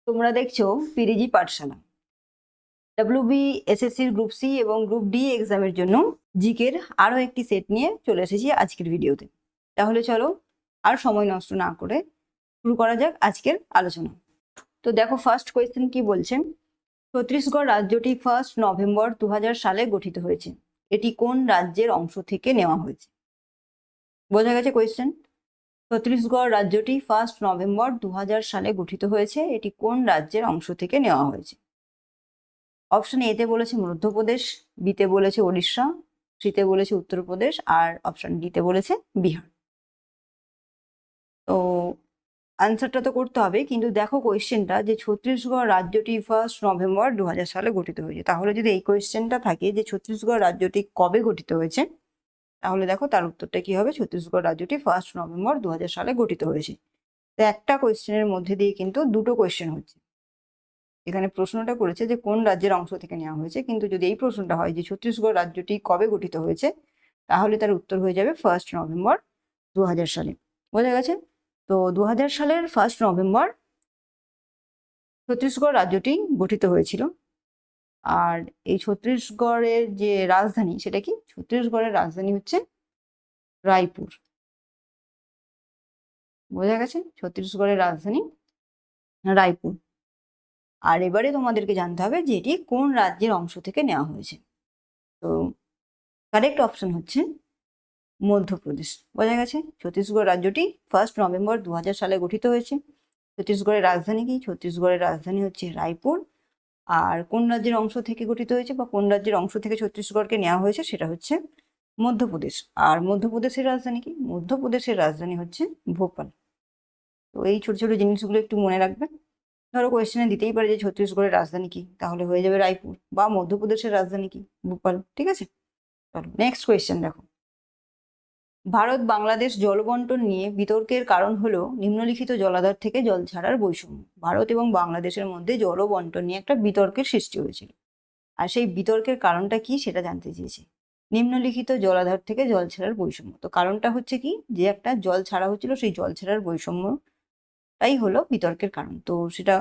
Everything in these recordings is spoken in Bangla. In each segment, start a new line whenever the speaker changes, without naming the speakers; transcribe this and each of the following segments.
তোমরা দেখছো পিরিজি পাঠশালা। ডাব্লিউবি এসএসসির গ্রুপ সি এবং গ্রুপ ডি এক্সামের জন্য জিকের আরও একটি সেট নিয়ে চলে এসেছি আজকের ভিডিওতে। তাহলে চলো আর সময় নষ্ট না করে শুরু করা যাক আজকের আলোচনা। তো দেখো ফার্স্ট কোয়েশ্চেন কি বলছে। ছত্তিশগড় রাজ্যটি 1 নভেম্বর 2000 সালে গঠিত হয়েছে। এটি কোন রাজ্যের অংশ থেকে নেওয়া হয়েছে? বোঝা গেছে কোয়েশ্চেন। ছত্তিশগড় রাজ্যটি 1 নভেম্বর 2000 সালে গঠিত হয়েছে। এটি কোন রাজ্যের অংশ থেকে নেওয়া হয়েছে? অপশন এতে বলেছে মধ্যপ্রদেশ, বিতে বলেছে ওড়িশা, সিতে বলেছে উত্তরপ্রদেশ, আর অপশন ডিতে বলেছে বিহার। তো আনসারটা তো করতে হবে, কিন্তু দেখো কোয়েশ্চেনটা যে ছত্তিশগড় রাজ্যটি 1 নভেম্বর 2000 সালে গঠিত হয়েছে। তাহলে যদি এই কোয়েশ্চেনটা থাকে যে ছত্তিশগড় রাজ্যটি কবে গঠিত হয়েছে, তাহলে দেখো তার উত্তরটা কি হবে। ছত্তিশগড় রাজ্যটি 1 নভেম্বর 2000 সালে গঠিত হয়েছে। তো একটা কোয়েশ্চেনের মধ্যে দিয়ে কিন্তু দুটো কোয়েশ্চেন হচ্ছে। এখানে প্রশ্নটা করেছে যে কোন রাজ্যের অংশ থেকে নেওয়া হয়েছে, কিন্তু যদি এই প্রশ্নটা হয় যে ছত্তিশগড় রাজ্যটি কবে গঠিত হয়েছে, তাহলে তার উত্তর হয়ে যাবে 1 নভেম্বর 2000 সালে। বোঝা গেছে? তো 2000 সালের 1 নভেম্বর ছত্তিশগড় রাজ্যটি গঠিত হয়েছিল। আর এই ছত্তিশগড়ের যে রাজধানী সেটা কি? ছত্তিশগড়ের রাজধানী হচ্ছে রায়পুর। বোঝা গেছে? ছত্তিশগড়ের রাজধানী রায়পুর। আর এবারে তোমাদেরকে জানতে হবে যে এটি কোন রাজ্যের অংশ থেকে নেওয়া হয়েছে। তো কারেক্ট অপশন হচ্ছে মধ্যপ্রদেশ। বোঝা গেছে? ছত্তিশগড় রাজ্যটি 1 নভেম্বর 2000 সালে গঠিত হয়েছে। ছত্তিশগড়ের রাজধানী কি? ছত্তিশগড়ের রাজধানী হচ্ছে রায়পুর। আর কোন রাজ্যের অংশ থেকে গঠিত হয়েছে বা কোন রাজ্যের অংশ থেকে ছত্তিশগড়কে নেওয়া হয়েছে সেটা হচ্ছে মধ্যপ্রদেশ। আর মধ্যপ্রদেশের রাজধানী কি? মধ্যপ্রদেশের রাজধানী হচ্ছে ভোপাল। তো এই ছোট ছোট জিনিসগুলো একটু মনে রাখবে। ধরো কোয়েশ্চেনে দিতেই পারে যে ছত্তিশগড়ের রাজধানী কি, তাহলে হয়ে যাবে রায়পুর। বা মধ্যপ্রদেশের রাজধানী কি? ভোপাল। ঠিক আছে, চলো নেক্সট কোয়েশ্চেন দেখো। ভারত বাংলাদেশ জল বন্টন নিয়ে বিতর্কের কারণ হলো নিম্নলিখিত জলাধার থেকে জল ছাড়ার বৈষম্য। ভারত এবং বাংলাদেশের মধ্যে জল বন্টন নিয়ে একটা বিতর্কের সৃষ্টি হয়েছিল, আর সেই বিতর্কের কারণটা কি সেটা জানতে চেয়েছে। নিম্নলিখিত জলাধার থেকে জল ছাড়ার বৈষম্য, তো কারণটা হচ্ছে কি যে একটা জল ছাড়া হচ্ছিল, সেই জল ছাড়ার বৈষম্যটাই হলো বিতর্কের কারণ। তো সেটা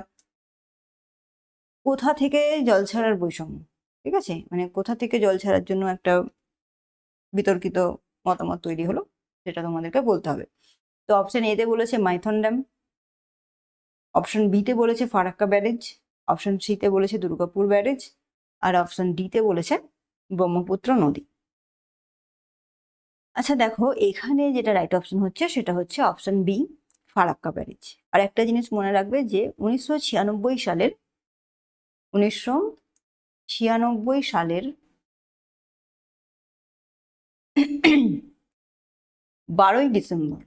কোথা থেকে জল ছাড়ার বৈষম্য, ঠিক আছে, মানে কোথা থেকে জল ছাড়ার জন্য একটা বিতর্কিত মতামত তৈরি হলো সেটা তোমাদেরকে বলতে হবে। তো অপশন এতে বলেছে মাইথন ড্যাম, অপশন বিতে বলেছে ফারাক্কা ব্যারেজ, অপশন সিতে বলেছে দুর্গাপুর ব্যারেজ, আর অপশন ডিতে বলেছে ব্রহ্মপুত্র নদী। আচ্ছা দেখো, এখানে যেটা রাইট অপশন হচ্ছে সেটা হচ্ছে অপশন বি, ফারাক্কা ব্যারেজ। আর একটা জিনিস মনে রাখবে যে 1996 সালের 12ই ডিসেম্বর,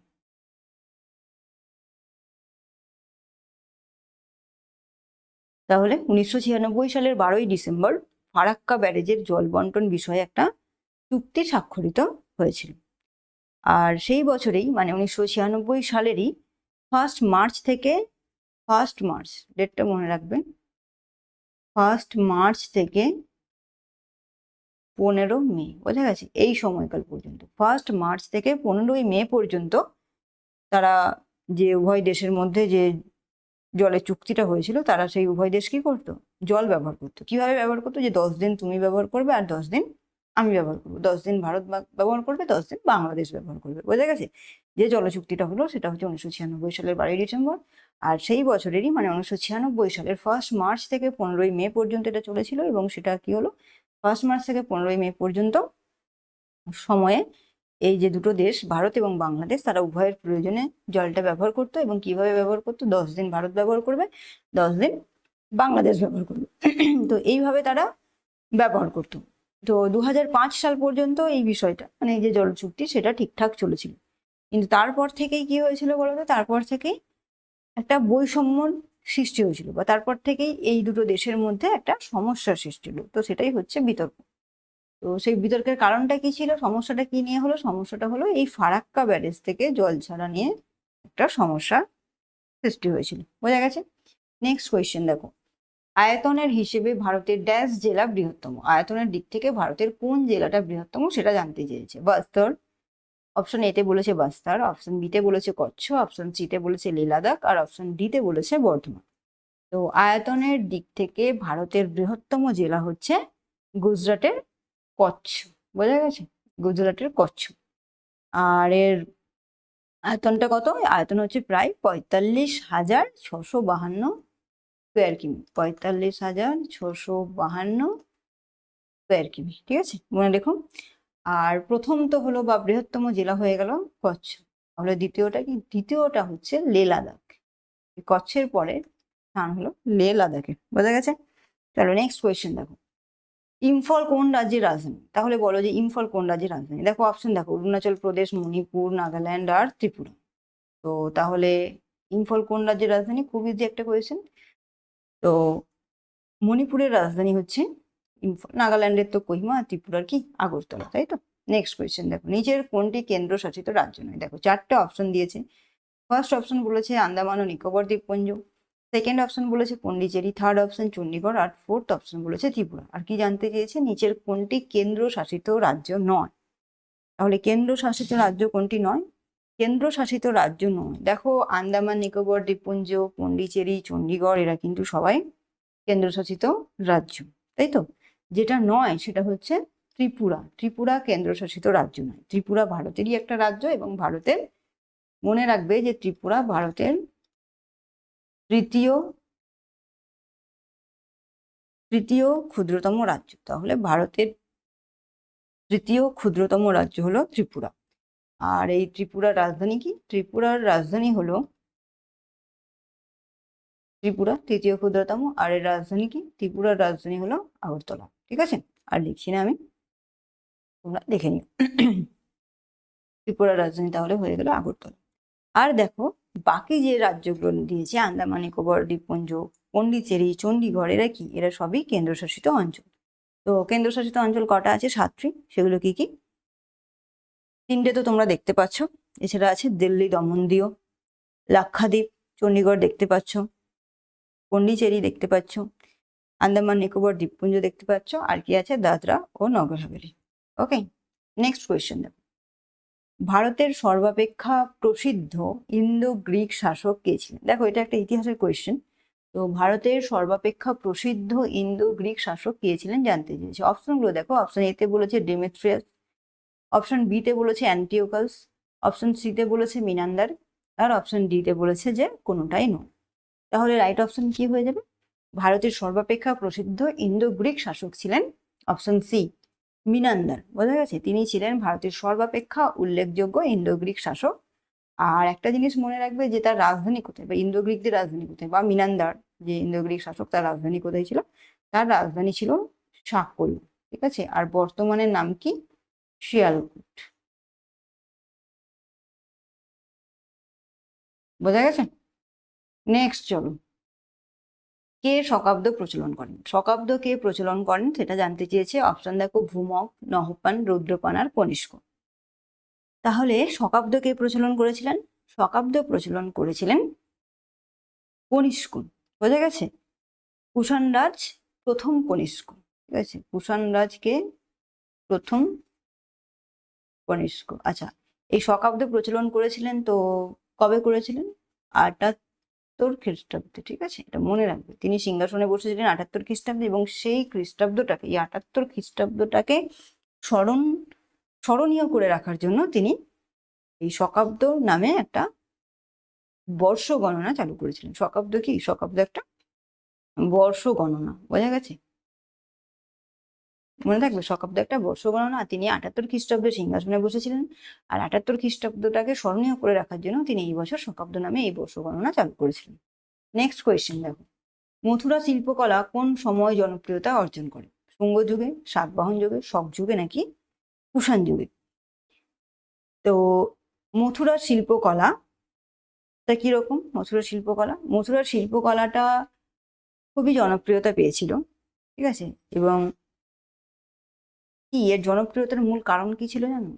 তাহলে 1996 সালের 12ই ডিসেম্বর ফারাক্কা ব্যারেজের জল বন্টন বিষয়ে একটা চুক্তি স্বাক্ষরিত হয়েছিল। আর সেই বছরেই মানে 1996 সালেরই 1 মার্চ থেকে 1 মার্চ, ডেটটা মনে রাখবেন, 1 মার্চ থেকে 15 মে, বোঝা গেছে, এই সময়কাল পর্যন্ত 1 মার্চ থেকে 15ই মে পর্যন্ত তারা যে উভয় দেশের মধ্যে যে জলের চুক্তিটা হয়েছিল, তারা সেই উভয় দেশ কি করতো? জল ব্যবহার করতো। কিভাবে ব্যবহার করতো? যে 10 দিন তুমি ব্যবহার করবে আর 10 দিন আমি ব্যবহার করবো, 10 দিন ভারত ব্যবহার করবে, 10 দিন বাংলাদেশ ব্যবহার করবে। বোঝা গেছে? যে জল চুক্তিটা হলো সেটা হচ্ছে 1996 সালের 12ই ডিসেম্বর। আর সেই বছরেরই মানে 1996 সালের 1 মার্চ থেকে 15ই মে পর্যন্ত এটা চলেছিল। এবং সেটা কি হলো, 1 মার্চ থেকে 15ই মে পর্যন্ত সময়ে এই যে দুটো দেশ ভারত এবং বাংলাদেশ, তারা উভয়ের প্রয়োজনে জলটা ব্যবহার করতো। এবং কিভাবে ব্যবহার করতো? 10 দিন ভারত ব্যবহার করবে, 10 দিন বাংলাদেশ ব্যবহার করবে। তো এইভাবে তারা ব্যবহার করতো। তো 2005 সাল পর্যন্ত এই বিষয়টা মানে এই যে জল চুক্তি সেটা ঠিকঠাক চলেছিল। কিন্তু তারপর থেকেই কি হয়েছিল বলতো? তারপর থেকেই একটা বৈষম্যর সৃষ্টি হয়েছিল, বা তারপর থেকেই এই দুটো দেশের মধ্যে একটা সমস্যার সৃষ্টি হলো। তো সেটাই হচ্ছে বিতর্ক। তো সেই বিতর্কের কারণটা কি ছিল? সমস্যাটা কি নিয়ে হলো? সমস্যাটা হলো এই ফারাক্কা ব্যারেজ থেকে জল ছাড়া নিয়ে একটা সমস্যা সৃষ্টি হয়েছিল। বোঝা গেছে? নেক্সট কোয়েশ্চেন দেখো। আয়তনের হিসেবে ভারতের ড্যাশ জেলা বৃহত্তম? আয়তনের দিক থেকে ভারতের কোন জেলাটা বৃহত্তম সেটা জানতে চেয়েছে। বাস্তর। অপশন এতে বলেছে বাস্তার, অপশন বিতে বলেছে কচ্ছ, অপশন সিতে বলেছে লে লাদাখ, আর অপশন ডিতে বলেছে বর্ধমান। তো আয়তনের দিক থেকে ভারতের বৃহত্তম জেলা হচ্ছে গুজরাটের কচ্ছ, বোঝা গেছে, গুজরাটের কচ্ছ। আর এর আয়তনটা কত? আয়তন হচ্ছে প্রায় 45,652 স্কোয়ার কিমি, 45,652 স্কোয়ার কিমি, ঠিক আছে, মনে রেখো। আর প্রথম তো হলো বা বৃহত্তম জেলা হয়ে গেল কচ্ছ, তাহলে দ্বিতীয়টা কি? দ্বিতীয়টা হচ্ছে লে লাদাখ। কচ্ছের পরে স্থান হলো লে লাদাখে, বোঝা গেছে। চলো নেক্সট কোয়েশ্চেন দেখো, ইম্ফল কোন রাজ্যের রাজধানী? তাহলে বলো যে ইম্ফল কোন রাজ্যের রাজধানী। দেখো অপশন দেখো, অরুণাচল প্রদেশ, মণিপুর, নাগাল্যান্ড আর ত্রিপুরা। তো তাহলে ইম্ফল কোন রাজ্যের রাজধানী? খুব ইজি একটা কোয়েশ্চেন। তো মণিপুরের রাজধানী হচ্ছে ইম্ফল, নাগাল্যান্ডের তো কোহিমা, আর ত্রিপুরার কি? আগরতলা, তাই তো। নেক্সট কোয়েশ্চেন দেখো, নিচের কোনটি কেন্দ্রশাসিত রাজ্য নয়? দেখো চারটে অপশন দিয়েছে। ফার্স্ট অপশন বলেছে আন্দামান ও নিকোবর দ্বীপপুঞ্জ, সেকেন্ড অপশন বলেছে পন্ডিচেরি, থার্ড অপশন চণ্ডীগড়, আর ফোর্থ অপশন বলেছে ত্রিপুরা। আর কি জানতে চেয়েছে? নিচের কোনটি কেন্দ্রশাসিত রাজ্য নয়। তাহলে কেন্দ্রশাসিত রাজ্য কোনটি নয়? কেন্দ্রশাসিত রাজ্য নয়, দেখো আন্দামান নিকোবর দ্বীপপুঞ্জ, পন্ডিচেরি, চণ্ডীগড়, এরা কিন্তু সবাই কেন্দ্রশাসিত রাজ্য, তাই তো। যেটা নয় সেটা হচ্ছে ত্রিপুরা। ত্রিপুরা কেন্দ্রশাসিত রাজ্য নয়, ত্রিপুরা ভারতেরই একটা রাজ্য, এবং ভারতের, মনে রাখবে যে ত্রিপুরা ভারতের তৃতীয় ক্ষুদ্রতম রাজ্য। তাহলে ভারতের তৃতীয় ক্ষুদ্রতম রাজ্য হলো ত্রিপুরা। আর এই ত্রিপুরার রাজধানী কি? ত্রিপুরার রাজধানী হলো ত্রিপুরা তৃতীয় ক্ষুদ্রতম, আর এর রাজধানী কি? ত্রিপুরার রাজধানী হলো আগরতলা, ঠিক আছে। আর লিখছি না আমি, তোমরা দেখে নিও। ত্রিপুরার রাজধানী তাহলে হয়ে গেল আগরতলা। আর দেখো বাকি যে রাজ্যগুলো দিয়েছে, আন্দামান নিকোবর দ্বীপপুঞ্জ, পন্ডিচেরি, চণ্ডীগড়, এরা কি? এরা সবই কেন্দ্রশাসিত অঞ্চল। তো কেন্দ্রশাসিত অঞ্চল কটা আছে? 7টি। সেগুলো কি কি? 3টে তো তোমরা দেখতে পাচ্ছ, এছাড়া আছে দিল্লি, দমন, দিউ, লাক্ষাদ্বীপ, চণ্ডীগড় দেখতে পাচ্ছ, পন্ডিচেরি দেখতে পাচ্ছ, আন্দামান নিকোবর দ্বীপপুঞ্জ দেখতে পাচ্ছ, আর কি আছে? দাদরা ও নগর হাভেলি। ওকে, নেক্সট কোয়েশ্চেন দেখো, ভারতের সর্বাপেক্ষা প্রসিদ্ধ ইন্দো গ্রিক শাসক কে ছিলেন? দেখো এটা একটা ইতিহাসের কোয়েশ্চেন। তো ভারতের সর্বাপেক্ষা প্রসিদ্ধ ইন্দো গ্রিক শাসক কে ছিলেন জানতে চেয়েছে। অপশনগুলো দেখো, অপশন এ তে বলেছে ডেমেট্রিয়াস, অপশন বি তে বলেছে অ্যান্টিওকাস, অপশন সি তে বলেছে মিনান্দার, আর অপশন ডি তে বলেছে যে কোনোটাই নয়। তাহলে রাইট অপশন কি হয়ে যাবে? ভারতের সর্বাপেক্ষা প্রসিদ্ধ ইন্দো গ্রিক শাসক ছিলেন অপশন সি, মিনান্দার, বোঝা গেছে। তিনি ছিলেন ভারতের সর্বাপেক্ষা উল্লেখযোগ্য ইন্দো গ্রিক শাসক। আর একটা জিনিস মনে রাখবে যে তার রাজধানী কোথায়, বা ইন্দো গ্রিকদের রাজধানী কোথায়, বা মিনান্দার যে ইন্দো গ্রিক শাসক, তার রাজধানী কোথায় ছিল? তার রাজধানী ছিল সাকল, ঠিক আছে। আর বর্তমানে নাম কি? শিয়ালকোট, বোঝা গেছে। নেক্সট চলো, কে শকাব্দ প্রচলন করেন? শকাব্দ কে প্রচলন করেন সেটা জানতে চেয়েছে। অপশন দেখো, ভূমক, নহপান, রুদ্রপান আর কনিষ্ক। তাহলে শকাব্দ কে প্রচলন করেছিলেন? শকাব্দ প্রচলন করেছিলেন কনিষ্ক, বোঝা গেছে। কুষাণ রাজ প্রথম কনিষ্ক, ঠিক আছে, কুষাণ রাজকে প্রথম কনিষ্ক। আচ্ছা, এই শকাব্দ প্রচলন করেছিলেন তো কবে করেছিলেন? 78 খ্রিস্টাব্দে, ঠিক আছে, এটা মনে রাখবে। তিনি সিংহাসনে বসেছিলেন 78 খ্রিস্টাব্দে, এবং সেই খ্রিস্টাব্দটাকে, এই 78 খ্রিস্টাব্দটাকে স্মরণীয় করে রাখার জন্য তিনি এই শকাব্দ নামে একটা বর্ষ গণনা চালু করেছিলেন। শকাব্দ কি? শকাব্দ একটা বর্ষ গণনা, বোঝা গেছে, মনে থাকবে। শকাব্দ একটা বর্ষ গণনা। তিনি 78 খ্রিস্টাব্দে সিংহাসনে বসেছিলেন, আর 78 খ্রিস্টাব্দটাকে স্মরণীয় করে রাখার জন্য তিনি এই বছর শকাব্দ নামে এই বর্ষ গণনা চালু করেছিলেন। নেক্সট কোয়েশ্চেন দেখো, মথুরা শিল্পকলা কোন সময় জনপ্রিয়তা অর্জন করে? শুঙ্গ যুগে, সাতবাহন যুগে, শক যুগে, নাকি কুষাণ যুগে? তো মথুরার শিল্পকলা তা কিরকম? মথুরার শিল্পকলাটা খুবই জনপ্রিয়তা পেয়েছিল, ঠিক আছে। এবং কি এর জনপ্রিয়তার মূল কারণ কি ছিল জানো?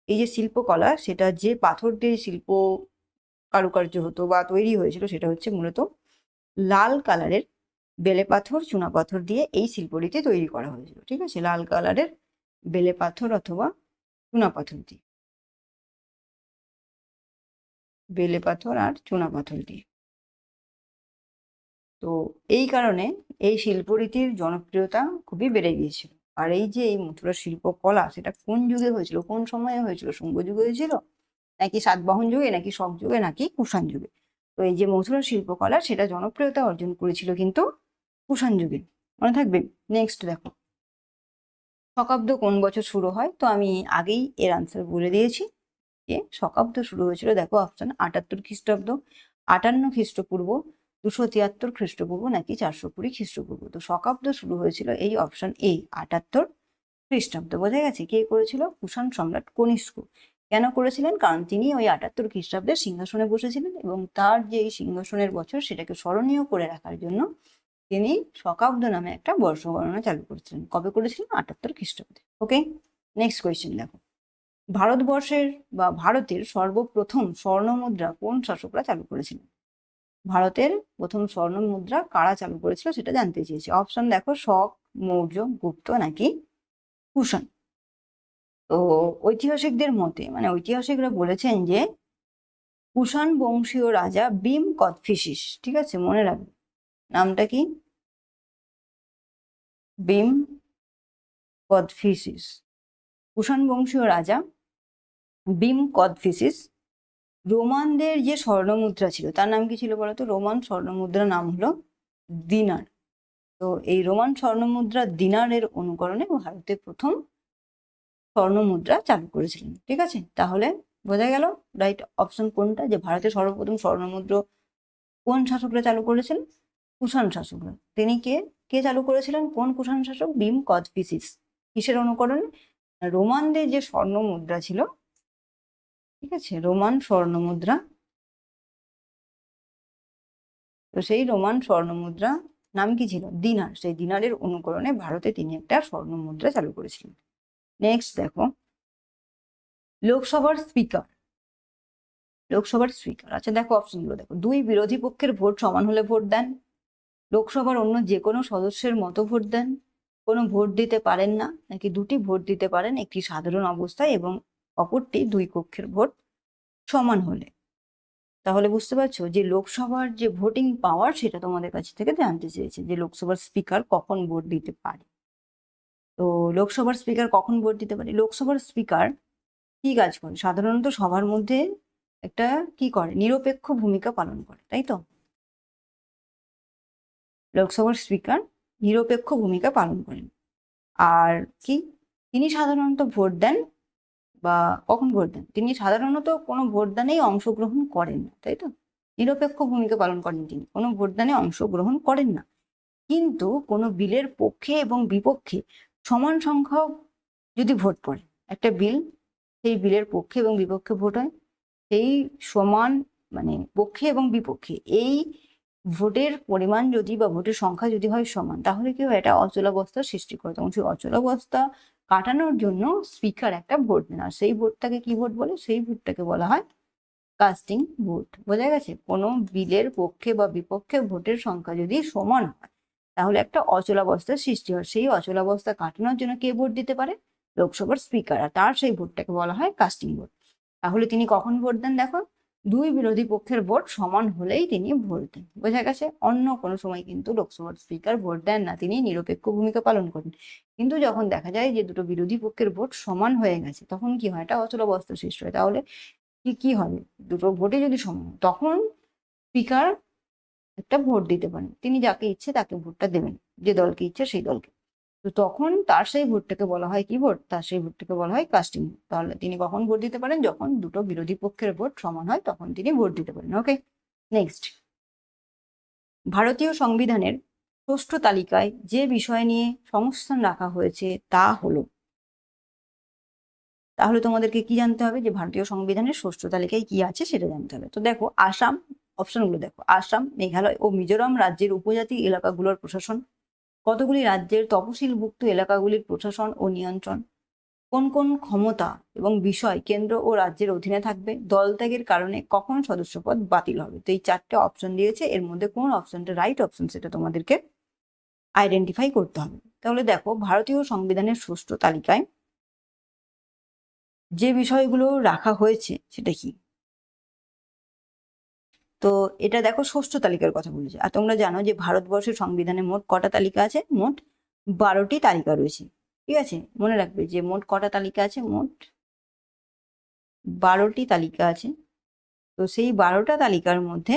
এই যে শিল্পকলা, সেটা যে পাথর দিয়ে শিল্প কারুকার্য হতো বা তৈরি হয়েছিল, সেটা হচ্ছে মূলত লাল কালারের বেলে পাথর, চুনা পাথর দিয়ে এই শিল্পটিতে তৈরি করা হয়েছিল, ঠিক আছে। লাল কালারের বেলে পাথর অথবা চুনা পাথর দিয়ে, বেলে পাথর আর চুনা পাথর দিয়ে। তো এই কারণে এই শিল্পরীতির জনপ্রিয়তা খুবই বেড়ে গিয়েছিল। আর এই যে এই মথুরা শিল্পকলা, সেটা কোন যুগে হয়েছিল, কোন সময়ে হয়েছিল? শুঙ্গ যুগে হয়েছিল, নাকি সাতবাহন যুগে, নাকি শক যুগে, নাকি কুষাণ যুগে? তো এই যে মথুরা শিল্পকলা, সেটা জনপ্রিয়তা অর্জন করেছিল কিন্তু কুষাণ যুগে, মনে থাকবে। নেক্সট দেখো, শকাব্দ কোন বছর শুরু হয়? তো আমি আগেই এর আনসার বলে দিয়েছি যে শকাব্দ শুরু হয়েছিল, দেখো অপশন 78 খ্রিস্টাব্দ, 58 খ্রিস্টপূর্ব, 273 খ্রিস্টপূর্ব, নাকি 420 খ্রিস্টপূর্ব। তো শকাব্দ শুরু হয়েছিল এই অপশন এ, 78 খ্রিস্টাব্দ। বোঝা গেছে? কে করেছিল? কুষাণ সম্রাট কনিষ্ক। কেন করেছিলেন? কারণ তিনি ওই 78 খ্রিস্টাব্দে সিংহাসনে বসেছিলেন এবং তার যে এই সিংহাসনের বছর, সেটাকে স্মরণীয় করে রাখার জন্য তিনি শকাব্দ নামে একটা বর্ষ গণনা চালু করেছিলেন। কবে করেছিলেন? 78 খ্রিস্টাব্দে। ওকে, নেক্সট কোয়েশ্চেন দেখো, ভারতবর্ষের বা ভারতের সর্বপ্রথম স্বর্ণ মুদ্রা কোন শাসকরা চালু করেছিলেন? ভারতের প্রথম স্বর্ণ মুদ্রা কারা চালু করেছিল সেটা জানতে চেয়েছি। অপশন দেখো, শক, মৌর্য, গুপ্ত, নাকি কুষাণ। তো ঐতিহাসিকদের মতে, মানে ঐতিহাসিকরা বলেছেন যে কুষাণ বংশীয় রাজা ভীম কোদফিসিস, ঠিক আছে, মনে রাখবে নামটা কি, ভীম কোদফিসিস। কুষাণ বংশীয় রাজা ভীম কোদফিসিস রোমানদের যে স্বর্ণমুদ্রা ছিল তার নাম কি ছিল বলতো? রোমান স্বর্ণমুদ্রার নাম হলো দিনার। তো এই রোমান স্বর্ণমুদ্রা দিনারের অনুকরণে ভারতে প্রথম স্বর্ণমুদ্রা চালু করেছিলেন। ঠিক আছে, তাহলে বোঝা গেল রাইট অপশন কোনটা, যে ভারতের সর্বপ্রথম স্বর্ণমুদ্রা কোন শাসকরা চালু করেছিলেন? কুষাণ শাসকরা। তিনি কে কে চালু করেছিলেন? কোন কুষাণ শাসক? ভীম কোদফিসিস। কিসের অনুকরণে? রোমানদের যে স্বর্ণ মুদ্রা ছিল, ঠিক আছে, রোমান স্বর্ণ মুদ্রা। তো সেই রোমান স্বর্ণ মুদ্রা নাম কি ছিল? দিনার। সেই দিনারের অনুকরণে ভারতে তিনি একটা স্বর্ণ মুদ্রা চালু করেছিলেন। নেক্সট দেখো, লোকসভার স্পিকার। লোকসভার স্পিকার, আচ্ছা দেখো অপশনগুলো দেখো, দুই বিরোধী পক্ষের ভোট সমান হলে ভোট দেন, লোকসভার অন্য যে কোনো সদস্যের মতো ভোট দেন, কোনো ভোট দিতে পারেন না, নাকি দুটি ভোট দিতে পারেন একটি সাধারণ অবস্থায় এবং অপরটি দুই কক্ষের ভোট সমান হলে। তাহলে বুঝতে পারছো যে লোকসভার যে ভোটিং পাওয়ার, সেটা তোমাদের কাছ থেকে জানতে চেয়েছে যে লোকসভার স্পিকার কখন ভোট দিতে পারে। তো লোকসভার স্পিকার কখন ভোট দিতে পারে? লোকসভার স্পিকার কি কাজ করে? সাধারণত সবার মধ্যে একটা কি করে? নিরপেক্ষ ভূমিকা পালন করে, তাই তো? লোকসভার স্পিকার নিরপেক্ষ ভূমিকা পালন করেন। আর কি, তিনি সাধারণত ভোট দেন, বা কখন ভোট দেন? তিনি সাধারণত কোনো ভোটদানেই অংশগ্রহণ করেন না, তাই তো? নিরপেক্ষ ভূমিকা পালন করেন, তিনি কোনো ভোটদানে অংশগ্রহণ করেন না। কিন্তু কোনো বিলের পক্ষে এবং বিপক্ষে সমান সংখ্যক যদি ভোট পড়ে, একটা বিল, সেই বিলের পক্ষে এবং বিপক্ষে ভোট হয়, সেই সমান, মানে পক্ষে এবং বিপক্ষে এই ভোটের পরিমাণ যদি বা ভোটের সংখ্যা যদি হয় সমান, তাহলে কি হয়? এটা অচলাবস্থার সৃষ্টি করে। তখন সেই অচলাবস্থা কাটানোর জন্য স্পিকার একটা ভোট নেন, আর সেই ভোটটাকে কি ভোট বলে? সেই ভোটটাকে বলা হয় কাস্টিং ভোট। বোঝা গেছে? কোনো বিলের পক্ষে বা বিপক্ষে ভোটের সংখ্যা যদি সমান হয়, তাহলে একটা অচলাবস্থার সৃষ্টি হয়। সেই অচলাবস্থা কাটানোর জন্য কে ভোট দিতে পারে? লোকসভার স্পিকার। আর তার সেই ভোটটাকে বলা হয় কাস্টিং ভোট। তাহলে তিনি কখন ভোট দেন? দেখো, দুই বিরোধী পক্ষের ভোট সমান হলেই তিনি ভোট দেন। বোঝা গেছে? অন্য কোনো সময় কিন্তু লোকসভার স্পিকার ভোট দেন না, তিনি নিরপেক্ষ ভূমিকা পালন করেন। কিন্তু যখন দেখা যায় যে দুটো বিরোধী পক্ষের ভোট সমান হয়ে গেছে, তখন কি হয়? এটা অচলাবস্থা সৃষ্টি হয়। তাহলে কি হবে? দুটো ভোটে যদি সমান হয়, তখন স্পিকার একটা ভোট দিতে পারেন। তিনি যাকে ইচ্ছে তাকে ভোটটা দেবেন, যে দলকে ইচ্ছে সেই দলকে। তো তখন তার সেই ভোটটাকে বলা হয় কি ভোট? তার সেই ভোটটাকে বলা হয় কাস্টিং ভোট। তাহলে তিনি কখন ভোট দিতে পারেন? যখন দুটো বিরোধী পক্ষের ভোট সমান হয়, তখন তিনি ভোট দিতে পারেন। ওকে, নেক্সট, ভারতীয় সংবিধানের ষষ্ঠ তালিকায় যে বিষয় নিয়ে সংস্থান রাখা হয়েছে তা হলো। তাহলে তোমাদেরকে কি জানতে হবে? যে ভারতীয় সংবিধানের ষষ্ঠ তালিকায় কি আছে সেটা জানতে হবে। তো দেখো, আসাম, অপশনগুলো দেখো, আসাম, মেঘালয় ও মিজোরাম রাজ্যের উপজাতি এলাকাগুলোর প্রশাসন, কতগুলি রাজ্যের তফসিলভুক্ত এলাকাগুলির প্রশাসন ও নিয়ন্ত্রণ, কোন কোন ক্ষমতা এবং বিষয় কেন্দ্র ও রাজ্যের অধীনে থাকবে, দল ত্যাগের কারণে কখন সদস্যপদ বাতিল হবে। তো এই চারটে অপশন দিয়েছে, এর মধ্যে কোন অপশনটা রাইট অপশন সেটা তোমাদেরকে আইডেন্টিফাই করতে হবে। তাহলে দেখো, ভারতীয় সংবিধানের ষষ্ঠ তালিকায় যে বিষয়গুলো রাখা হয়েছে সেটা কি? তো এটা দেখো ষষ্ঠ তালিকার কথা বলেছে। আর তোমরা জানো যে ভারতবর্ষের সংবিধানে মোট কটা তালিকা আছে? মোট 12টি তালিকা রয়েছে। ঠিক আছে, মনে রাখবে যে মোট কটা তালিকা আছে? মোট 12টি তালিকা আছে। তো সেই 12টা তালিকার মধ্যে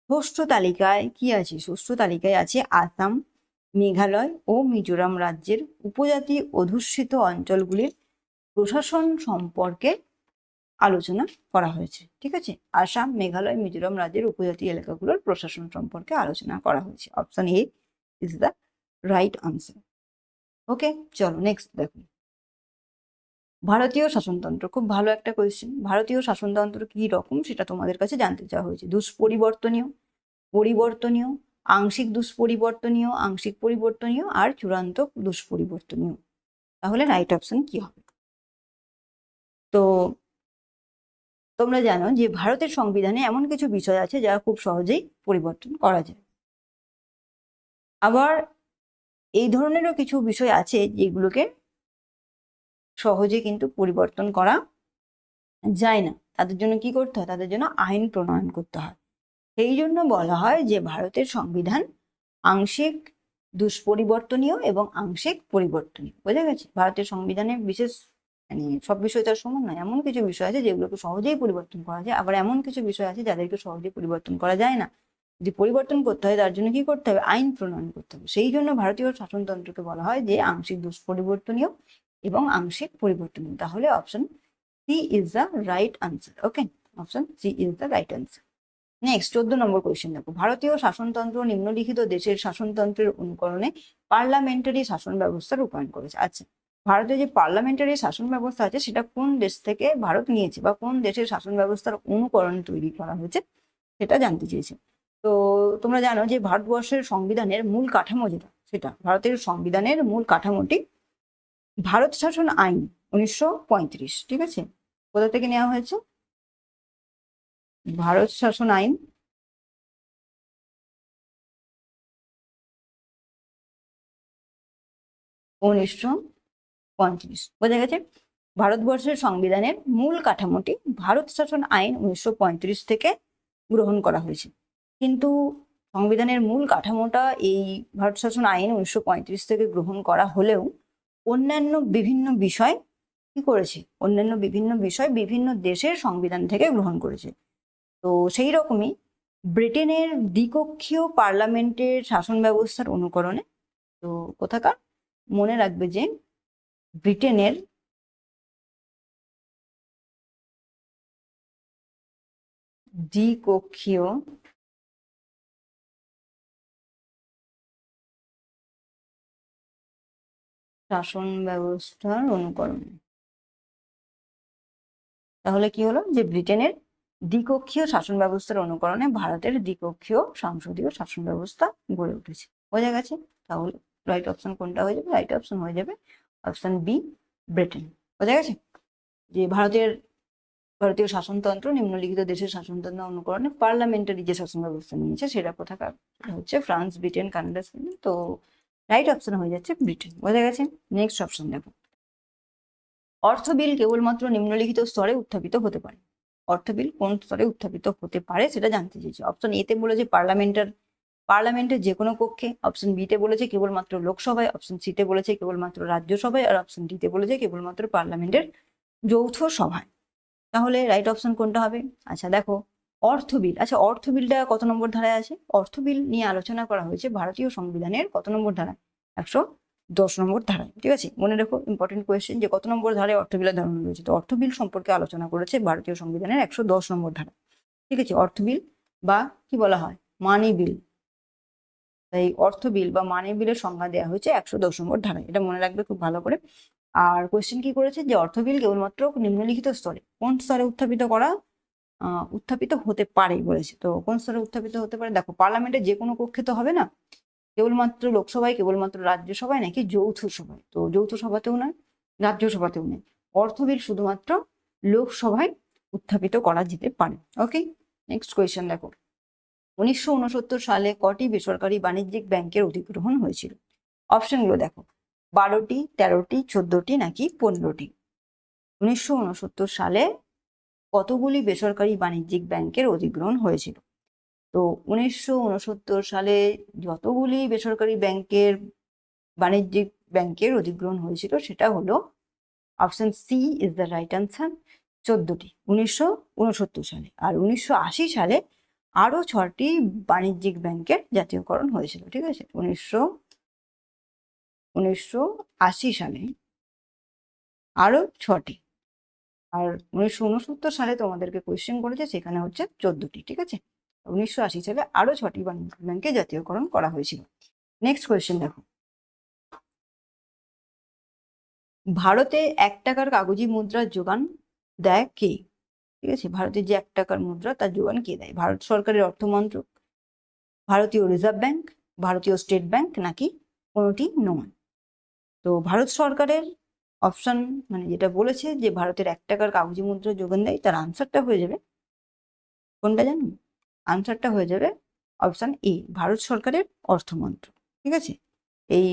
ষষ্ঠ তালিকায় কি আছে? ষষ্ঠ তালিকায় আছে আসাম, মেঘালয় ও মিজোরাম রাজ্যের উপজাতি অধ্যুষিত অঞ্চলগুলির প্রশাসন সম্পর্কে আলোচনা করা হয়েছে। ঠিক আছে, আসাম, মেঘালয়, মিজোরাম রাজ্যের উপজাতি এলাকাগুলোর প্রশাসন সম্পর্কে আলোচনা করা হয়েছে। Option A is the right answer. Okay, চলো নেক্সট দেখো। ভারতীয় শাসনতন্ত্র, খুব ভালো একটা কোয়েশ্চেন। ভারতীয় শাসনতন্ত্র কি রকম সেটা তোমাদের কাছে জানতে চাওয়া হয়েছে। দুষ্পরিবর্তনীয়, পরিবর্তনীয়, আংশিক দুষ্পরিবর্তনীয়, আংশিক পরিবর্তনীয় আর চূড়ান্ত দুষ্পরিবর্তনীয়। তাহলে রাইট অপশন কি হবে? তো তোমরা জানো যে ভারতের সংবিধানে এমন কিছু বিষয় আছে যা খুব সহজেই পরিবর্তন করা যায়। আবার এই ধরনেরও কিছু বিষয় আছে যেগুলোকে সহজে কিন্তু পরিবর্তন করা যায় না। তাদের জন্য কি করতে হয়? তাদের জন্য আইন প্রণয়ন করতে হয়। সেই জন্য বলা হয় যে ভারতের সংবিধান আংশিক দুষ্পরিবর্তনীয় এবং আংশিক পরিবর্তনীয়। বোঝা গেছে? ভারতের সংবিধানে বিশেষ মানে সব বিষয় তার সমান নয়। এমন কিছু বিষয় আছে যেগুলোকে সহজেই পরিবর্তন করা যায়, আবার এমন কিছু বিষয় আছে যাদেরকে সহজেই পরিবর্তন করা যায় না। যদি পরিবর্তন করতে হয় তার জন্য কি করতে হবে? আইন প্রণয়ন করতে হবে। সেই জন্য ভারতীয় শাসনতন্ত্রকে বলা হয় যে আংশিক দুষ্পরিবর্তনীয় এবং আংশিক পরিবর্তনীয়। তাহলে option C is the right answer. Okay, option C is the right answer. Next 14 number question দেখো। ভারতীয় শাসনতন্ত্র নিম্নলিখিত দেশের শাসনতন্ত্রের অনুকরণে পার্লামেন্টারি শাসন ব্যবস্থা রূপায়ণ করেছে। আচ্ছা, ভারতে যে পার্লামেন্টারি শাসন ব্যবস্থা আছে সেটা কোন দেশ থেকে ভারত নিয়েছে বা কোন দেশের শাসন ব্যবস্থার অনুকরণে তৈরি করা হয়েছে সেটা জানতে চেয়েছে। তো তোমরা জানো যে ভারতবর্ষের সংবিধানের মূল কাঠামো যেটা, সেটা ভারতের সংবিধানের মূল কাঠামোটি ভারত শাসন আইন 1935। ঠিক আছে, কোথা থেকে নেওয়া হয়েছে? ভারত শাসন আইন 1935। বোঝা গেছে? ভারতবর্ষের সংবিধানের মূল কাঠামোটি ভারত শাসন আইন 1935 থেকে গ্রহণ করা হয়েছে। কিন্তু সংবিধানের মূল কাঠামোটা এই ভারত শাসন আইন 1935 থেকে গ্রহণ করা হলেও অন্যান্য বিভিন্ন বিষয় কি করেছে? অন্যান্য বিভিন্ন বিষয় বিভিন্ন দেশের সংবিধান থেকে গ্রহণ করেছে। তো সেই রকমই ব্রিটেনের দ্বিকক্ষীয় পার্লামেন্টের শাসন ব্যবস্থার অনুকরণে, তো কোথাকার? মনে রাখবে যে ব্রিটেনের দ্বিকক্ষীয় শাসন ব্যবস্থার অনুকরণ। তাহলে কি হলো? যে ব্রিটেনের দ্বিকক্ষীয় শাসন ব্যবস্থার অনুকরণে ভারতের দ্বিকক্ষীয় সংসদীয় শাসন ব্যবস্থা গড়ে উঠেছে। বোঝা গেছে? তাহলে রাইট অপশন কোনটা হয়ে যাবে? রাইট অপশন হয়ে যাবে অপশন বি, ব্রিটেন। বোঝা গেছে? যে ভারতীয় শাসনতন্ত্র নিম্নলিখিত দেশের শাসনতন্ত্র অনুকরণে পার্লামেন্টারি যে শাসন ব্যবস্থা নিয়েছে সেটা কোথাকার? হচ্ছে ফ্রান্স, ব্রিটেন, কানাডা, সুইডেন। তো রাইট অপশন হয়ে যাচ্ছে ব্রিটেন। বোঝা গেছে? নেক্সট অপশন দেখো। অর্থ বিল কেবলমাত্র নিম্নলিখিত স্তরে উত্থাপিত হতে পারে। অর্থ বিল কোন স্তরে উত্থাপিত হতে পারে সেটা জানতে চেয়েছে। অপশন এতে বলেছে পার্লামেন্টের যে কোনো কক্ষে, অপশন বিতে বলেছে কেবলমাত্র লোকসভায়, অপশন সিতে বলেছে কেবলমাত্র রাজ্যসভায়, আর অপশন ডিতে বলেছে কেবলমাত্র পার্লামেন্টের যৌথ সভায়। তাহলে রাইট অপশন কোনটা হবে? আচ্ছা দেখো, অর্থ বিল। আচ্ছা, অর্থ বিলটা কত নম্বর ধারায় আছে? অর্থ বিল নিয়ে আলোচনা করা হয়েছে ভারতীয় সংবিধানের কত নম্বর ধারায়? 110 নম্বর ধারায়। ঠিক আছে, মনে রেখো, ইম্পর্টেন্ট কোয়েশ্চেন, যে কত নম্বর ধারায় অর্থ বিলের ধারণা রয়েছে। তো অর্থ বিল সম্পর্কে আলোচনা করেছে ভারতীয় সংবিধানের 110 নম্বর ধারা। ঠিক আছে, অর্থ বিল বা কি বলা হয়? মানি বিল। তাই অর্থ বিল বা মানি বিলের সংজ্ঞা দেওয়া হয়েছে 110 নম্বর ধারায়। এটা মনে রাখবে খুব ভালো করে। আর কোয়েশ্চেন কি করেছে? যে অর্থ বিল কেবলমাত্র নিম্নলিখিত স্তরে, কোন স্তরে উত্থাপিত হতে পারে বলেছে। তো কোন স্তরে উত্থাপিত হতে পারে? দেখো, পার্লামেন্টের যে কোনো কক্ষে তো হবে না, কেবলমাত্র লোকসভায়, কেবলমাত্র রাজ্যসভায়, নাকি যৌথ সভায়? তো যৌথ সভাতেও নয়, রাজ্যসভাতেও নেই। অর্থ বিল শুধুমাত্র লোকসভায় উত্থাপিত করা যেতে পারে। ওকে, নেক্সট কোয়েশ্চেন দেখো। 1969 সালে কটি বেসরকারি বাণিজ্যিক ব্যাংকের অধিগ্রহণ হয়েছিল? অপশনগুলো দেখো, 12টি, 13টি, 14টি নাকি 15টি। 1969 সালে কতগুলি বেসরকারি বাণিজ্যিক ব্যাংকের অধিগ্রহণ হয়েছিল? তো 1969 সালে যতগুলি বেসরকারি বাণিজ্যিক ব্যাংকের অধিগ্রহণ হয়েছিল সেটা হলো option C is the right answer, 14টি 1969 সালে। আর 1980 সালে আরো 6টি বাণিজ্যিক ব্যাংকের জাতীয়করণ হয়েছিল। ঠিক আছে, 1980 সালে আরো 6টি। আর 1969 সালে তোমাদেরকে কোয়েশ্চেন করেছে, সেখানে হচ্ছে 14টি। ঠিক আছে, 1980 সালে আরো 6টি বাণিজ্যিক ব্যাংকে জাতীয়করণ করা হয়েছিল। নেক্সট কোয়েশ্চেন দেখো, ভারতে 1 টাকার কাগজি মুদ্রার যোগান দেয় কে? ঠিক আছে, ভারতের যে 1 টাকার মুদ্রা তার যোগান কে দেয়? ভারত সরকারের অর্থ মন্ত্রক, ভারতীয় রিজার্ভ ব্যাংক, ভারতীয় স্টেট ব্যাংক, নাকি কোনোটি নয়? তো ভারত সরকারের অপশন মানে যেটা বলেছে যে ভারতের 1 টাকার কাগজি মুদ্রা যোগান দেয়, তার আনসারটা হয়ে যাবে কোনটা জানো? আনসারটা হয়ে যাবে অপশন এ, ভারত সরকারের অর্থমন্ত্রক। ঠিক আছে, এই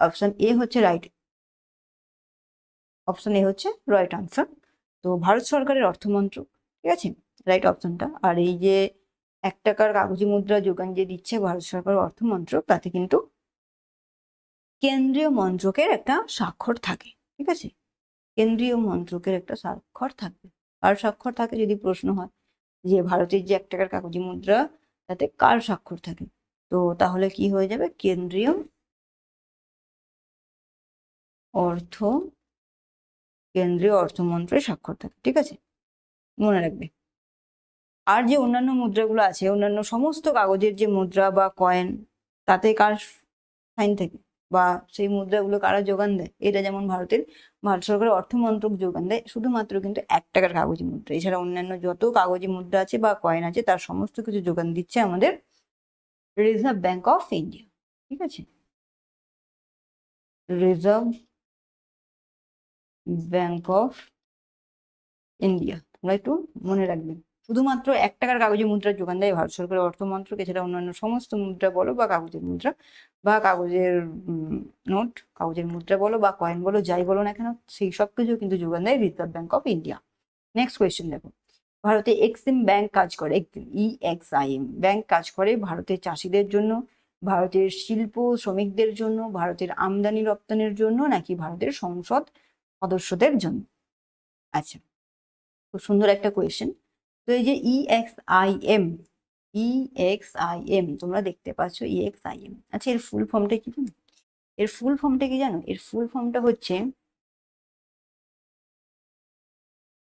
অপশন এ হচ্ছে রাইট, অপশন এ হচ্ছে রাইট আনসার। তো ভারত সরকারের অর্থমন্ত্রক, ঠিক আছে, রাইট অপশনটা। আর এই যে 1 টাকার কাগজি মুদ্রা যোগান যে দিচ্ছে ভারত সরকারের অর্থমন্ত্রক, তাতে কিন্তু কেন্দ্রীয় মন্ত্রকের একটা স্বাক্ষর থাকে। ঠিক আছে, কেন্দ্রীয় মন্ত্রকের একটা স্বাক্ষর থাকবে। আর স্বাক্ষর থাকে যদি প্রশ্ন হয় যে ভারতের যে 1 টাকার কাগজি মুদ্রা, তাতে কার স্বাক্ষর থাকে? তো তাহলে কি হয়ে যাবে? কেন্দ্রীয় অর্থমন্ত্রীর স্বাক্ষর থাকে। ঠিক আছে, মনে রাখবে। আর যে অন্যান্য মুদ্রাগুলো আছে, অন্যান্য সমস্ত কাগজের যে মুদ্রা বা কয়েন, তাতে কার সাইন থাকে বা সেই মুদ্রাগুলো কারা যোগান দেয়? এটা যেমন ভারত সরকারের অর্থমন্ত্রক যোগান দেয় শুধুমাত্র কিন্তু 1 টাকার কাগজি মুদ্রা। এছাড়া অন্যান্য যত কাগজি মুদ্রা আছে বা কয়েন আছে, তার সমস্ত কিছু যোগান দিচ্ছে আমাদের রিজার্ভ ব্যাংক অফ ইন্ডিয়া। ঠিক আছে, রিজার্ভ ব্যাংক অফ ইন্ডিয়া, তোমরা একটু মনে রাখবে। শুধুমাত্র 1 টাকার কাগজি মুদ্রার যোগান দেয় ভারত সরকারের অর্থমন্ত্রক। এছাড়া অন্যান্য সমস্ত মুদ্রা বলো বা কাগজের মুদ্রা বা কাগজের নোট, কাগজের মুদ্রা বলো বা কয়েন বলো, যাই বলো না কেন, সেই সব কিছু কিন্তু যোগান দেয় reserve bank of India. Next question দেখো, ভারতে এক্সিম ব্যাংক কাজ করে, EXIM ব্যাংক কাজ করে ভারতের চাষিদের জন্য, ভারতের শিল্প শ্রমিকদের জন্য, ভারতের আমদানি রপ্তানির জন্য, নাকি ভারতের সংসদ সদস্যদের জন্য? আচ্ছা, খুব সুন্দর একটা কোয়েশ্চেন। তো এই যে EXIM তোমরা দেখতে পাচ্ছ EXIM। আচ্ছা, এর ফুল ফর্মটা কি জানো? এর ফুল ফর্মটা কি জানো? এর ফুল ফর্মটা হচ্ছে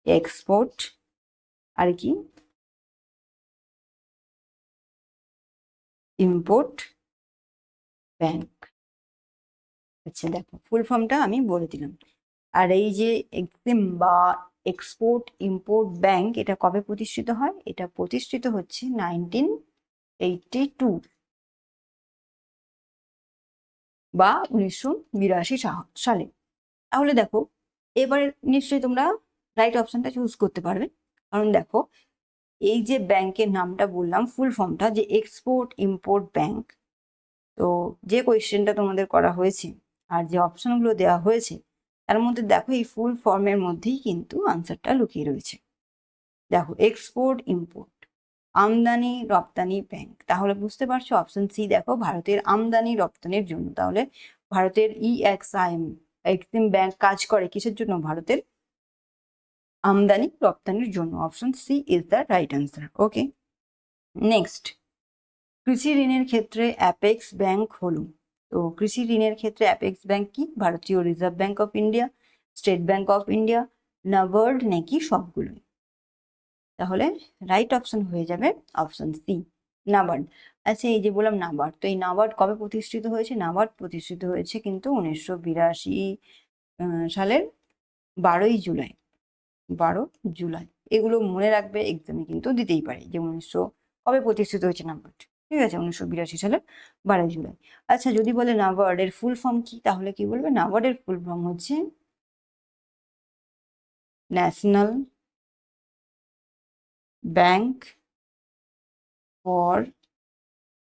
এক্সপোর্ট আর কি ইম্পোর্ট ব্যাংক। আচ্ছা দেখো, ফুল ফর্মটা আমি বলে দিলাম। আর এই যে এক্সিম বা এক্সপোর্ট ইম্পোর্ট ব্যাংক, এটা কবে প্রতিষ্ঠিত হয়? এটা প্রতিষ্ঠিত হচ্ছে 1982 বা 1982 সালে। তাহলে দেখো, এবারে নিশ্চয়ই তোমরা রাইট অপশনটা চুজ করতে পারবে। কারণ দেখো, এই যে ব্যাংকের নামটা বললাম, ফুল ফর্মটা যে এক্সপোর্ট ইম্পোর্ট ব্যাংক, তো যে কোয়েশ্চেনটা তোমাদের করা হয়েছে আর যে অপশনগুলো দেওয়া হয়েছে, তার মধ্যে দেখো এই ফুল ফর্মের মধ্যেই কিন্তু আনসারটা লুকিয়ে রয়েছে। দেখো, এক্সপোর্ট ইম্পোর্ট, আমদানি রপ্তানি ব্যাংক, তাহলে বুঝতে পারছো অপশন সি দেখো ভারতের আমদানি রপ্তানির জন্য। তাহলে ভারতের এক্সিম ব্যাংক কাজ করে কিসের জন্য? ভারতের আমদানি রপ্তানির জন্য। Option C is the right answer. Okay, next, কৃষি ঋণের ক্ষেত্রে অ্যাপেক্স ব্যাংক হলো, তো কৃষি ঋণের ক্ষেত্রে অ্যাপেক্স ব্যাংক কি? ভারতীয় reserve bank of India, state bank of India, NABARD, নাকি সবগুলোই? তাহলে রাইট অপশন হয়ে যাবে অপশন সি, নাবার্ড। আচ্ছা, এই যে বললাম নাবার্ড, তো এই নাবার্ড কবে প্রতিষ্ঠিত হয়েছে? নাবার্ড প্রতিষ্ঠিত হয়েছে কিন্তু 1982 সালের 12ই জুলাই। 12 জুলাই, এগুলো মনে রাখবে, এক্সামে কিন্তু দিতেই পারে যে কবে প্রতিষ্ঠিত হয়েছে নাবার্ড। ঠিক আছে, 1982 সালের 12ই জুলাই। আচ্ছা, যদি বলে নাবার্ডের ফুল ফর্ম কি, তাহলে কি বলবে? নাবার্ডের ফুল ফর্ম হচ্ছে national bank for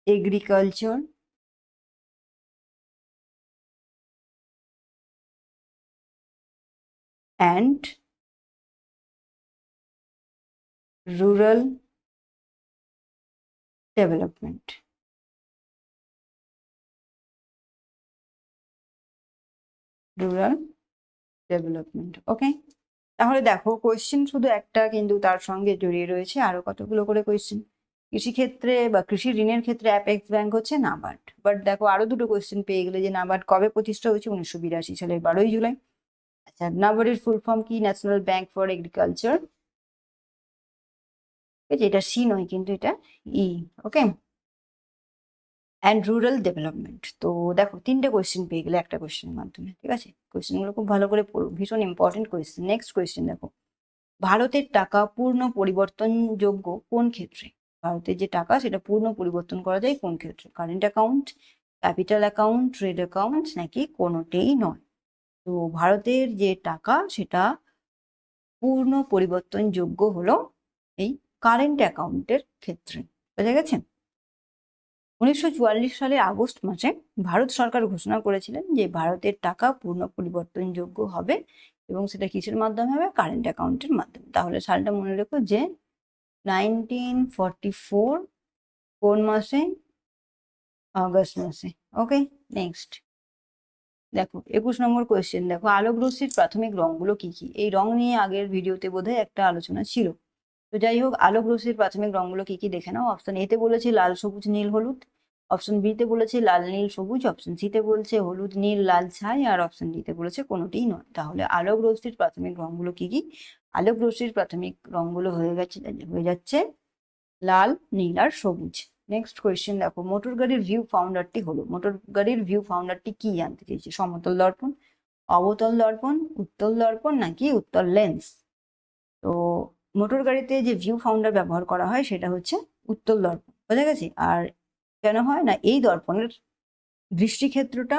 agriculture and rural development. Rural development. Okay, তাহলে দেখো কোয়েশ্চেন শুধু একটা, কিন্তু তার সঙ্গে জড়িয়ে রয়েছে আরো কতগুলো করে কোয়েশ্চেন। কৃষিক্ষেত্রে বা কৃষি ঋণের ক্ষেত্রে অ্যাপেক্স ব্যাংক হচ্ছে নাবার্ড। বাট দেখো আরো দুটো কোয়েশ্চেন পেয়ে গেলে যে নাবার্ড কবে প্রতিষ্ঠা হয়েছে, 1982 সালের 12ই জুলাই। আচ্ছা, নাবার্ডের ফুল ফর্ম কি? National bank for agriculture. এটা সি নয়, কিন্তু এটা ই। ওকে, অ্যান্ড রুরাল ডেভেলপমেন্ট। তো দেখো তিনটে কোয়েশ্চেন পেয়ে গেলে একটা কোয়েশ্চেনের মাধ্যমে। ঠিক আছে, কোয়েশ্চেনগুলো খুব ভালো করে পড়ো, ভীষণ ইম্পর্টেন্ট কোয়েশ্চেন। নেক্সট কোয়েশ্চেন দেখো, ভারতের টাকা পূর্ণ পরিবর্তনযোগ্য কোন ক্ষেত্রে? ভারতের যে টাকা সেটা পূর্ণ পরিবর্তন করা যায় কোন ক্ষেত্রে? Current account, capital account, trade account, নাকি কোনোটাই নয়? তো ভারতের যে টাকা সেটা পূর্ণ পরিবর্তনযোগ্য হলো এই কারেন্ট অ্যাকাউন্টের ক্ষেত্রে। বোঝা গেছে? 1944 সালের আগস্ট মাসে ভারত সরকার ঘোষণা করেছিলেন যে ভারতের টাকা পূর্ণ পরিবর্তনযোগ্য হবে, এবং সেটা কিসের মাধ্যমে হবে? কারেন্ট অ্যাকাউন্টের মাধ্যমে। তাহলে সালটা মনে রেখো যে 1944, কোন মাসে? আগস্ট মাসে। ওকে, নেক্সট দেখো 21 নম্বর কোয়েশ্চেন। দেখো আলোক রশ্মির প্রাথমিক রঙগুলো কি কি? এই রং নিয়ে আগের ভিডিওতে বোধহয় একটা আলোচনা ছিল। তো যাই হোক, আলোক রশ্মির প্রাথমিক রঙগুলো কি কি দেখে নাও। অপশন এ তে বলেছে লাল সবুজ নীল হলুদ, অপশন বি তে বলেছে লাল নীল সবুজ, অপশন সি তে বলছে হলুদ নীল লাল ছাই, আর অপশন ডি তে বলেছে কোনোটিই নয়। তাহলে আলোক রশ্মির প্রাথমিক রঙগুলো কি কি? আলোক রশ্মির প্রাথমিক রঙগুলো হয়ে যাচ্ছে লাল নীল আর সবুজ। নেক্সট কোয়েশ্চেন দেখো, মোটর গাড়ির ভিউ ফাউন্ডারটি হলো, মোটর গাড়ির ভিউ ফাউন্ডারটি কি জানতে চেয়েছে? সমতল দর্পণ, অবতল দর্পণ, উত্তল দর্পণ, নাকি উত্তল লেন্স? তো মোটর গাড়িতে যে ভিউ ফাউন্ডার ব্যবহার করা হয় সেটা হচ্ছে উত্তল দর্পণ। বোঝা গেছে? আর কেন হয় না, এই দর্পণের দৃষ্টিক্ষেত্রটা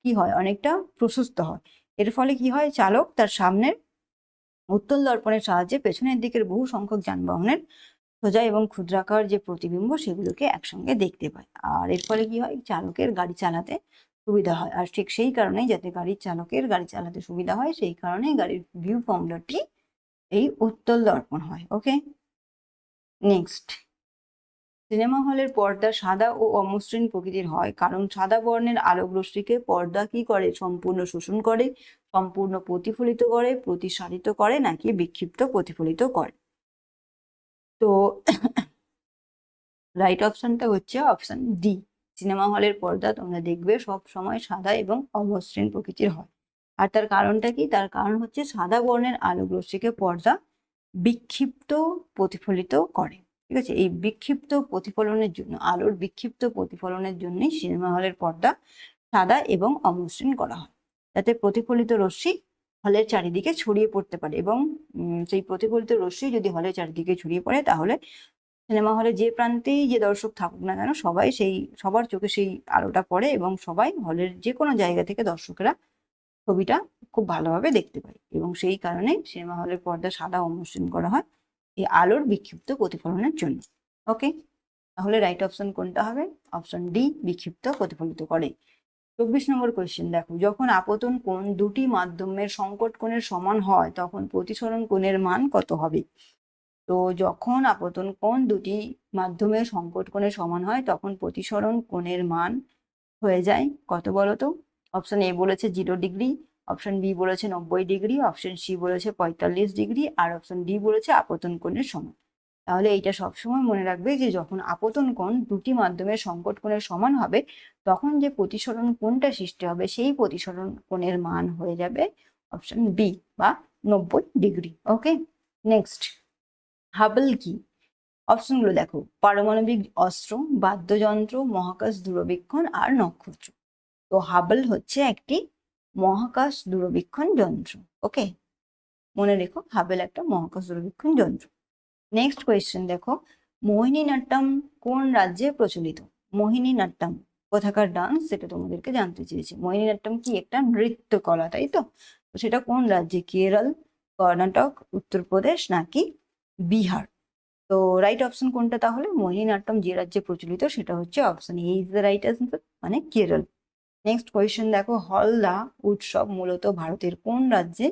কি হয়, অনেকটা প্রশস্ত হয়। এর ফলে কি হয়, চালক তার সামনের উত্তল দর্পণের সাহায্যে পেছনের দিকের বহু সংখ্যক যানবাহনের সোজা এবং ক্ষুদ্রাকার যে প্রতিবিম্ব সেগুলোকে একসঙ্গে দেখতে পায়। আর এর ফলে কি হয়, চালকের গাড়ি চালাতে সুবিধা হয়। আর ঠিক সেই কারণেই, যাতে গাড়ির চালকের গাড়ি চালাতে সুবিধা হয়, সেই কারণেই গাড়ির ভিউ ফাউন্ডারটি এই উত্তল দর্পণ হয়। ওকে, নেক্সট, সিনেমা হলের পর্দা সাদা ও অমসৃণ প্রকৃতির হয় কারণ সাদা বর্ণের আলোক রশ্মিকে পর্দা কি করে? সম্পূর্ণ শোষণ করে, সম্পূর্ণ প্রতিফলিত করে, প্রতিসারিত করে, নাকি বিক্ষিপ্ত প্রতিফলিত করে? তো রাইট অপশনটা হচ্ছে অপশন ডি। সিনেমা হলের পর্দা তোমরা দেখবে সব সময় সাদা এবং অমসৃণ প্রকৃতির হয়। আর তার কারণটা কি? তার কারণ হচ্ছে সাদা বর্ণের আলোক রশ্মিকে পর্দা বিক্ষিপ্ত প্রতিফলিত করে। ঠিক আছে, এই বিক্ষিপ্ত প্রতিফলনের জন্য, আলোর বিক্ষিপ্ত প্রতিফলনের জন্যই সিনেমা হলের পর্দা সাদা এবং অমসৃণ করা হয়, যাতে প্রতিফলিত রশ্মি হলের চারিদিকে ছড়িয়ে পড়তে পারে। এবং সেই প্রতিফলিত রশ্মি যদি হলের চারিদিকে ছড়িয়ে পড়ে, তাহলে সিনেমা হলে যে প্রান্তেই যে দর্শক থাকুক না কেন, সবার চোখে সেই আলোটা পড়ে, এবং সবাই হলের যে কোনো জায়গা থেকে দর্শকেরা ছবিটা খুব ভালোভাবে দেখতে পায়। এবং সেই কারণে সিনেমা হলের পর্দা সাদা ও মসৃণ করা হয় এই আলোর বিক্ষিপ্ত প্রতিফলনের জন্য। ওকে, তাহলে রাইট অপশন কোনটা হবে? অপশন ডি, বিক্ষিপ্ত প্রতিফলিত করে। 24 নম্বর কোয়েশ্চেন দেখো, যখন আপতন কোণ দুটি মাধ্যমের সংকট কোণের সমান হয় তখন প্রতিসরণ কোণের মান কত হবে? তো যখন আপতন কোণ দুটি মাধ্যমের সংকট কোণের সমান হয় তখন প্রতিসরণ কোণের মান হয়ে যায় কত বলো তো? অপশন এ বলেছে 0 ডিগ্রি, অপশন বি বলেছে 90 ডিগ্রি, অপশন সি বলেছে 45 ডিগ্রি, আর অপশন ডি বলেছে আপতন কোণের সমান। তাহলে এইটা সবসময় মনে রাখবে যে যখন আপতন কোণ দুটি মাধ্যমের সংকট কোণের সমান হবে তখন যে প্রতিসরণ কোণটা সৃষ্টি হবে সেই প্রতিসরণ কোণের মান হয়ে যাবে অপশন বি বা 90 ডিগ্রি। ওকে, নেক্সট, হাবল কি? অপশনগুলো দেখো, পারমাণবিক অস্ত্র, বাদ্যযন্ত্র, মহাকাশ দূরবীক্ষণ, আর নক্ষত্র। তো হাবল হচ্ছে একটি মহাকাশ দূরবীক্ষণ যন্ত্র। ওকে, মনে রেখো হাবল একটা মহাকাশ দূরবীক্ষণ যন্ত্র। নেক্সট কোয়েশ্চেন দেখো, মোহিনীনাট্যম কোন রাজ্যে প্রচলিত? মোহিনীনাট্যম কোথাকার ডান্স, সেটা তোমাদেরকে জানতে চেয়েছি। মোহিনীনাট্যম কি? একটা নৃত্য কলা, তাই তো? সেটা কোন রাজ্যে? কেরল, কর্ণাটক, উত্তরপ্রদেশ, নাকি বিহার? তো রাইট অপশন কোনটা তাহলে? মোহিনীনাট্যম যে রাজ্যে প্রচলিত সেটা হচ্ছে option A is the right answer, মানে কেরল। নেক্সট কোয়েশ্চেন দেখো, হলদা উৎসব মূলত ভারতের কোন রাজ্যে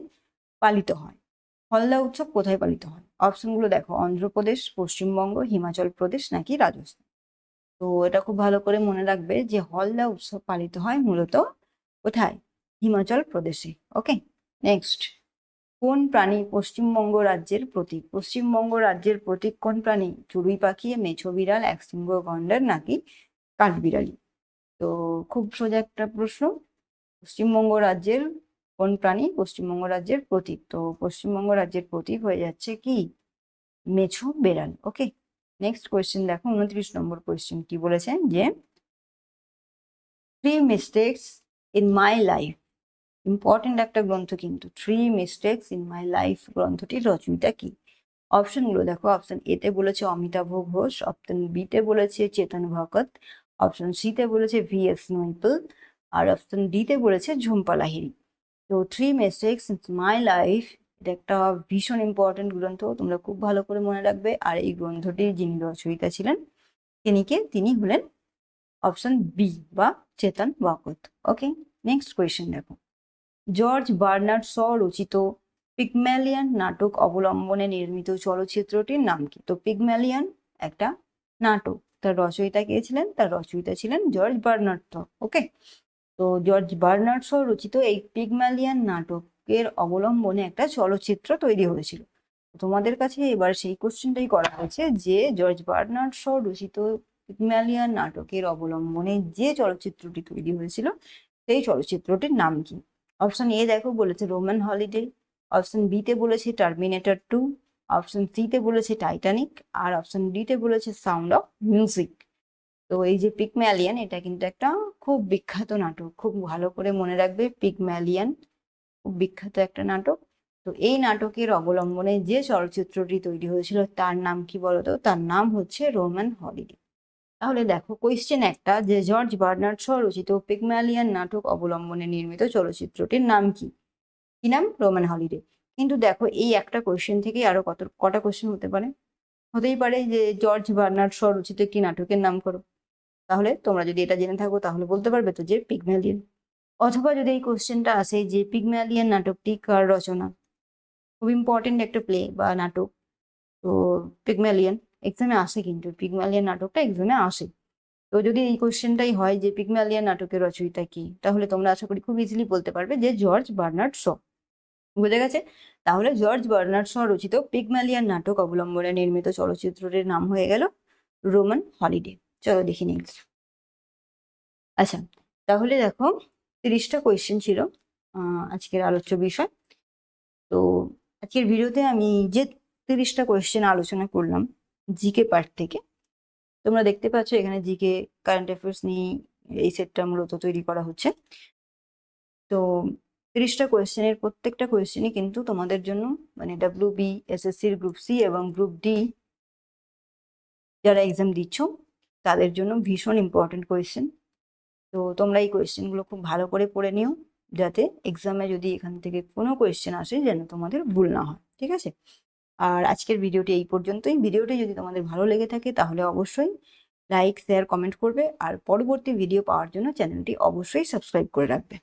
পালিত হয়? হলদা উৎসব কোথায় পালিত হয়? অপশনগুলো দেখো, অন্ধ্রপ্রদেশ, পশ্চিমবঙ্গ, হিমাচল প্রদেশ, নাকি রাজস্থান? তো এটা খুব ভালো করে মনে রাখবে যে হলদা উৎসব পালিত হয় মূলত কোথায়? হিমাচল প্রদেশে। ওকে, নেক্সট, কোন প্রাণী পশ্চিমবঙ্গ রাজ্যের প্রতীক? পশ্চিমবঙ্গ রাজ্যের প্রতীক কোন প্রাণী? চড়ুই পাখি, মেছো বিড়াল, একশৃঙ্গ গন্ডার নাকি কাঠবিড়ালি? তো খুব সোজা একটা প্রশ্ন, পশ্চিমবঙ্গ রাজ্যের কোন প্রাণী পশ্চিমবঙ্গ রাজ্যের প্রতীক? তো পশ্চিমবঙ্গ রাজ্যের প্রতীক হয়ে যাচ্ছে কি? মেছো বেড়াল। ওকে, নেক্সট কোয়েশ্চেন দেখো, 29 নম্বর কোয়েশ্চেন কি বলেছে যে 3 mistakes in my life, important একটা গ্রন্থ কিন্তু, 3 মিস্টেকস ইন মাই লাইফ গ্রন্থটির রচয়িতা কি? অপশনগুলো দেখো, অপশন এ তে বলেছে অমিতাভ ঘোষ, অপশন বি তে বলেছে চেতন ভগত, অপশন সি তে বলেছে VS নৈপল, আর অপশন ডি তে বলেছে ঝুম্পা লাহিড়ী। তো 3 মিস্টেকস ইন মাই লাইফ এটা একটা ভীষণ ইম্পর্টেন্ট গ্রন্থ, তোমরা খুব ভালো করে মনে রাখবে। আর এই গ্রন্থটির যিনি রচয়িতা ছিলেন তিনি হলেন অপশন বি বা চেতন ভগত। ওকে, নেক্সট কোয়েশ্চেন দেখো, জর্জ বার্নার্ড শ রচিত পিগম্যালিয়ন নাটক অবলম্বনে নির্মিত চলচ্চিত্রটির নাম কি? তো পিগম্যালিয়ন একটা নাটক, তার রচয়িতা কে ছিলেন? তার রচয়িতা ছিলেন জর্জ বার্নার্ড শ। ওকে, তো জর্জ বার্নার্ড শ রচিত এই পিগম্যালিয়ন নাটকের অবলম্বনে একটা চলচ্চিত্র তৈরি হয়েছিল। তোমাদের কাছে এবার সেই কোশ্চেনটাই করা হয়েছে যে জর্জ বার্নার্ড শ রচিত পিগম্যালিয়ন নাটকের অবলম্বনে যে চলচ্চিত্রটি তৈরি হয়েছিল সেই চলচ্চিত্রটির নাম কি? অপশন এ দেখো বলেছে রোমান হলিডে, অপশন বি তে বলেছে টার্মিনেটর 2, অপশন সি তে বলেছে টাইটানিক, আর অপশন ডি তে বলেছে সাউন্ড অফ মিউজিক। তো এই যে পিগম্যালিয়ন এটা কিন্তু একটা খুব বিখ্যাত নাটক, খুব ভালো করে মনে রাখবে, পিগম্যালিয়ন খুব বিখ্যাত একটা নাটক। তো এই নাটকের অবলম্বনে যে চলচ্চিত্রটি তৈরি হয়েছিল তার নাম কি বলতো? তার নাম হচ্ছে রোমান হলিডে। তাহলে দেখো কোয়েশ্চেন একটা, যে জর্জ বার্নার্ড শ রচিত পিগম্যালিয়ন নাটক অবলম্বনে নির্মিত চলচ্চিত্রটির নাম কি? কি নাম? Roman holiday. কিন্তু দেখো এই একটা কোয়েশ্চেন থেকেই আরো কটা কোয়েশ্চেন হতে পারে, হতেই পারে যে জর্জ বার্নার্ড শ রচিত একটি নাটকের নাম করো। তাহলে তোমরা যদি এটা জেনে থাকো তাহলে বলতে পারবে তো যে পিগম্যালিয়ন। অথবা যদি এই কোয়েশ্চেনটা আসে যে পিগম্যালিয়ন নাটকটি কার রচনা, খুব ইম্পর্টেন্ট একটা প্লে বা নাটক, তো পিগম্যালিয়ন এক্সামে আসে, কিন্তু পিগম্যালিয়ন নাটকটা এক্সামে আসে। তো যদি এই কোয়েশ্চেনটাই হয় যে পিগম্যালিয়ন নাটকের রচয়িতা কি, তাহলে তোমরা আশা করি খুব ইজিলি বলতে পারবে যে জর্জ বার্নার্ড শ। বুঝে গেছে? তাহলে জর্জ বার্নার্ড শ রচিত পিগম্যালিয়ন নাটক অবলম্বনে নির্মিত চলচ্চিত্রটির নাম হয়ে গেল রোমান হলিডে। চলো দেখি নেক্সট। আচ্ছা, তাহলে দেখো 30টা কোয়েশ্চেন ছিল আজকের আলোচ্য বিষয়। তো আজকের ভিডিওতে আমি যে 30টা কোয়েশ্চেন আলোচনা করলাম জিকে পার্ট থেকে, তোমরা দেখতে পাচ্ছ এখানে জিকে কারেন্ট অ্যাফেয়ার্স নিয়ে এই সেটটা মূলত তৈরি করা হচ্ছে। তো 30টা কোয়েশ্চেনের প্রত্যেকটা কোয়েশ্চেনই কিন্তু তোমাদের জন্য, মানে WB SSCর গ্রুপ সি এবং গ্রুপ ডি যারা এক্সাম দিচ্ছ তাদের জন্য ভীষণ ইম্পর্টেন্ট কোয়েশ্চেন। তো তোমরা এই কোয়েশ্চেনগুলো খুব ভালো করে পড়ে নিও, যাতে এক্সামে যদি এখান থেকে কোনো কোয়েশ্চেন আসে যেন তোমাদের ভুল না হয়। ঠিক আছে? আর আজকের ভিডিওটি এই পর্যন্তই। ভিডিওটি যদি তোমাদের ভালো লেগে থাকে তাহলে অবশ্যই লাইক, শেয়ার, কমেন্ট করবে, আর পরবর্তী ভিডিও পাওয়ার জন্য চ্যানেলটি অবশ্যই সাবস্ক্রাইব করে রাখবে।